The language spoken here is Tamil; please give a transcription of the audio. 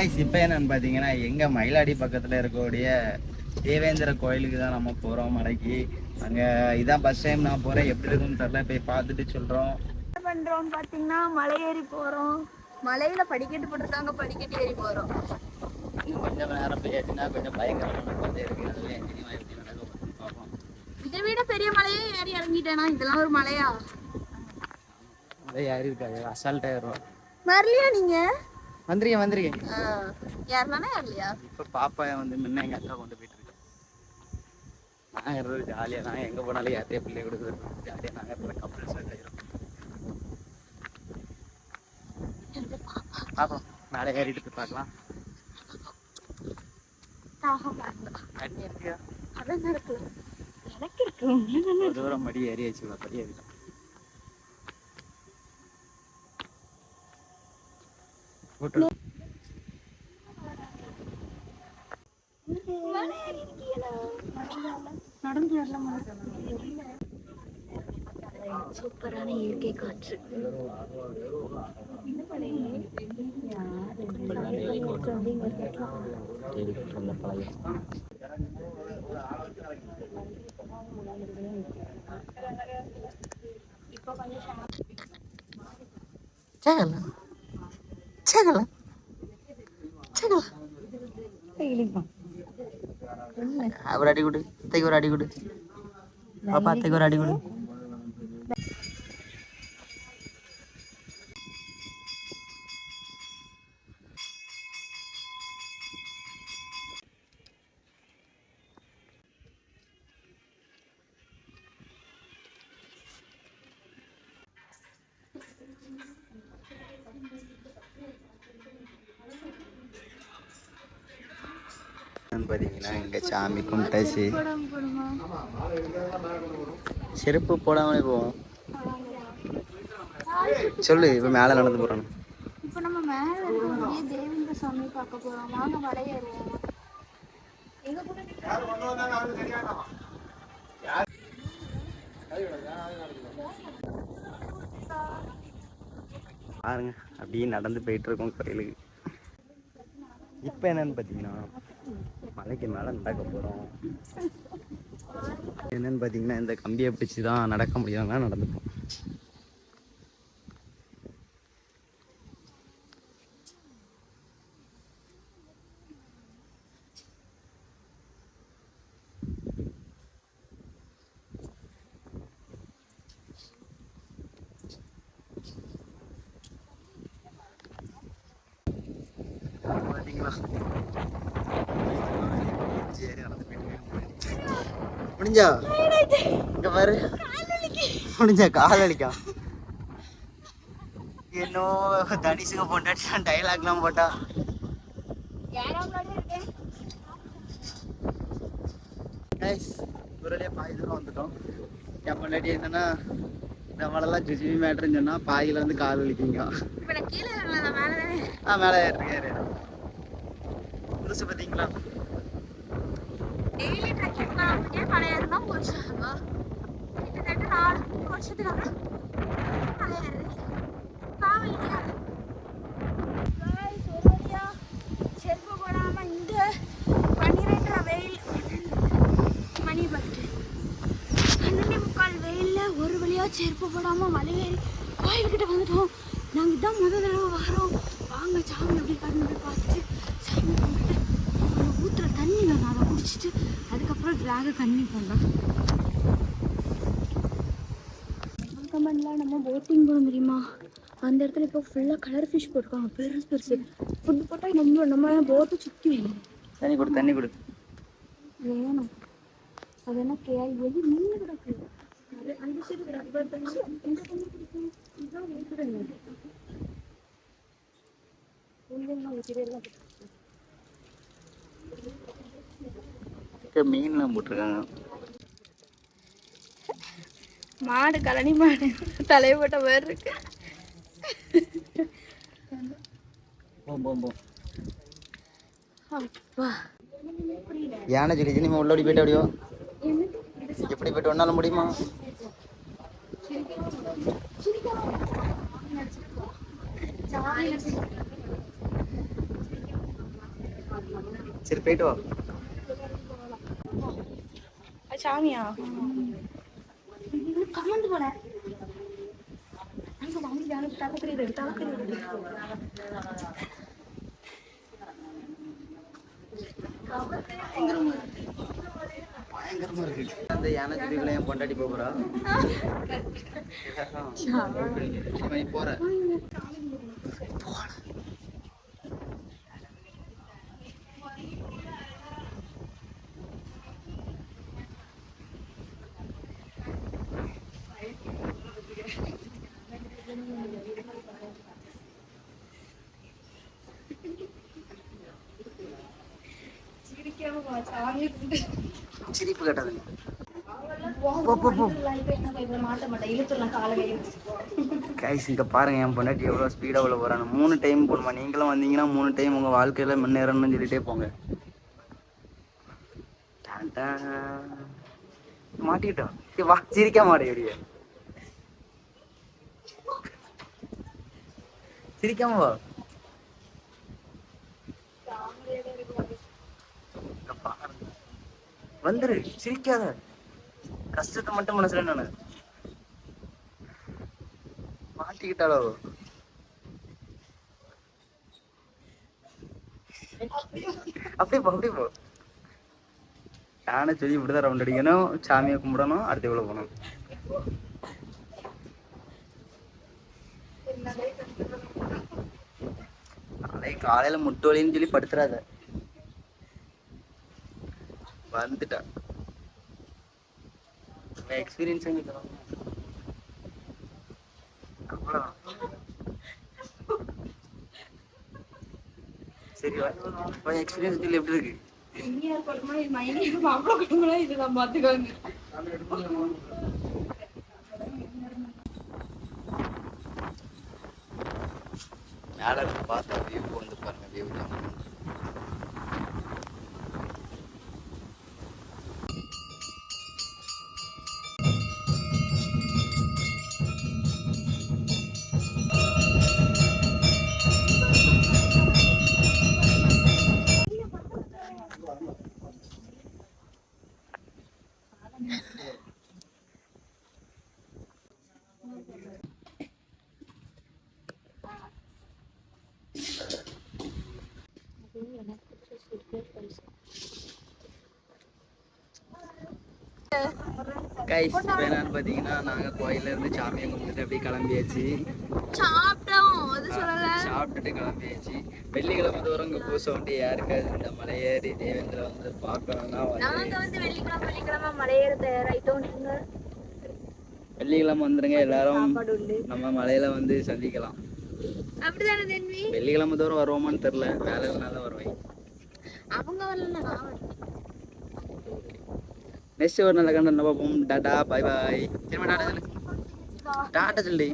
காய்ஸ் இப்போ என்னன்னு பார்த்தீங்கன்னா எங்கள் மயிலாடி பக்கத்தில் இருக்கக்கூடிய தேவேந்திர கோயிலுக்கு தான் நம்ம போகிறோம் மலைக்கு. அங்கே இதான் ஃபர்ஸ்ட் டைம் நான் போகிறேன், எப்படி இருக்குன்னு தெரியல, போய் பார்த்துட்டு சொல்கிறோம். என்ன பண்ணுறோம் பார்த்தீங்கன்னா மலை ஏறி போகிறோம். மலையில் படிக்கட்டு போட்டுருக்காங்க, படிக்கட்டு ஏறி போகிறோம். இன்னும் கொஞ்சம் நேரம் போய் ஏற்றினா கொஞ்சம் பயங்கரமான கொஞ்சம் இருக்குது. அதுவே எங்கேயும் எப்படி நடக்கும் பார்ப்போம். இதை விட பெரிய மலையே ஏறி இறங்கிட்டேனா? இதெல்லாம் ஒரு மலையா? அதே ஏறி இருக்காது, அசால்ட்டாக ஏறுவோம். வரலையா நீங்கள்? வந்திருக்கேன். யாருனானே வரலையா? இப்போ பாப்பா வந்து முன்ன எங்கள் அக்கா கொண்டு போயிட்டு இருக்கேன். நான் ஏறது ஜாலியாக, நாங்கள் எங்கே போனாலும் யார்ட்டையே பிள்ளை கொடுக்குறோம் ஜாலியாக. நாங்கள் கப்பல் செட் ஆகிடும். பார்ப்போம், மேலே ஏறிட்டு போய் பார்க்கலாம். தண்ணி இருக்கியா? அதான் இருக்கு, எனக்கு இருக்கு. ஒரு தூரம் மடி ஏறியாச்சு, படி ஏறிடும். நடந்து வரலாம். சூப்பரான இயற்கை காற்று. ஒரு அடி கொடு, அத்தைக்கு ஒரு அடி கொடு, பாப்பா அத்தைக்கு ஒரு அடி கொடு. பார்த்தீங்கன்னா இங்கே சாமி கும்பிட்டாச்சு. செருப்பு போடாமலே போவோம். சொல்லு, இப்போ மேலே நடந்து போகிறோம். இப்போ நம்ம மேலே இருக்கக்கூடிய தேவேந்திர சாமி பார்க்க போகிறோம். வாங்க மலையேறுவோம். பாருங்க, அப்படியே நடந்து போயிட்டு இருக்கோம் கோயிலுக்கு. இப்போ என்னன்னு பார்த்தீங்கன்னா மலைக்கு மேலே நடக்க போகிறோம். என்னன்னு பார்த்தீங்கன்னா இந்த கம்பியை பிடிச்சி தான் நடக்க முடியாதுன்னா நடந்துப்போம். முடிஞ்சா இங்க பாரு, முடிஞ்சா கால் அடிக்கும். என்னோ தனிசுக போட்டாச்சு, டைலாக்லாம் போட்டா. குரலே பாதி தூரம் வந்துட்டோம். என் முன்னாடி என்னன்னா நம்மளெல்லாம் ஜிஜிபி மேட்ருன்னு சொன்னா பாதியில வந்து கால் வலிக்குங்க. மேலே ஏறு. புதுசு பார்த்தீங்களா? டெய்லி ட்ரெக்கிங் பண்ணாமலே மலையேறினா கிட்டத்தட்ட 4 வருஷத்துக்கு அப்புறம் மலையேறி காவலியா செருப்பு போடாம இந்த 12:30 வெயில், மணி 10, 12:45 வெயில்ல ஒரு வழியா செருப்பு போடாம மலையேறி கோயில்கிட்ட வந்துட்டோம். நாங்க இதான் முதல் தடவை வரோம். வாங்க சாமி எப்படி கண்ணு பார்த்துட்டு சாமி கும்பிட்டு ஊற்றுற தண்ணி வேணும், அதை குடிச்சிட்டு அதுக்கப்புறம் ட்ராக கண்ணி பண்ணலாம். கமெண்ட்லாம் நம்ம போட்டிங் போகணும் தெரியுமா? அந்த இடத்துல இப்போ ஃபுல்லாக கலர் ஃபிஷ் போட்டிருக்காங்க, பெருசு. ஃபுட்டு போட்டால் நம்ம போட்டை சுற்றி தண்ணி கொடு வேணும். அது என்ன எது மீன் கிடக்கு, அந்த சைடு ரப்பர் தண்ணி, இந்த தண்ணி குடிக்கும். இதுதான் ஊற்றுறேங்க, மீன்லாம் போட்டிருக்காங்க. மாடு கழனி மாடு தலையை போட்ட மாதிரி இருக்கு. அப்பா யானை சொல்லி நீ உள்ளோடி போயிட்டு அப்படியோ எப்படி போயிட்டு ஒன்னாலும் முடியுமா? சரி போயிட்டு வா. சாமியா கமந்து போனேன். அங்க வாங்கி யாரும் தலக்கறி பயங்கரமா இருக்கு. அந்த யானை ஜெடிக்குள்ள என் பொண்டாட்டி போறா. போற சிரிப்பு கட்டாதுங்க. கைஸ் இங்க பாருங்க என் பொண்டாட்டி எவ்வளவு ஸ்பீடா உள்ள போறாங்க. 3 டைம் போடுமா. நீங்களும் வந்தீங்கன்னா 3 டைம் உங்க வாழ்க்கையில முன்னேறணும்னு சொல்லிட்டே போங்க. மாட்டிக்கிட்டோம். வா சிரிக்க மாட்டேங்கிறிய. சிரிக்காம வா. வந்துரு சிரிக்காத. கஷ்டத்தை மட்டும் மனசுல நானு மாட்டிக்கிட்டாலோ. அப்படியே போ. யானை சொல்லி இப்படிதான் ரவுண்ட் அடிக்கணும். சாமியை கும்பிடணும். அடுத்த இவ்வளவு போகணும். நாளைக்கு காலையில முட்டு வலின்னு சொல்லி படுத்துறாத. வந்துட்டா எக்ஸ்பீரியன்ஸ் சரி எக்ஸ்பீரியன்ஸ் சொல்லி எப்படி இருக்கு? மேல பார்த்தா வியூ வந்து பாருங்க. வியூ கைஸ் என்னன்னு பார்த்தீங்கன்னா நாங்கள் கோயில்ல இருந்து சாமியை கும்பிட்டு அப்படியே கிளம்பியாச்சு. சாப்பிட்டுட்டு கிளம்பியாச்சு. வெள்ளிக்கிழமை தோறும் இங்கே பூசை உண்டு. யாருக்காவது இந்த மலையேறி தேவேந்திர வந்து பார்க்கணும்னா வெள்ளிக்கிழமை வந்துருங்க. எல்லாரும் நம்ம மலையில வந்து சந்திக்கலாம். வெள்ளிக்கிழமை தோறும் வருவோமான்னு தெரியல. வேலையில தான் வருவேன். நெக்ஸ்ட் ஒரு நல்ல கண்ட பார்ப்போம். Tata bye bye. திரும்ப டாடா சொல்லு. டாடா சொல்லி.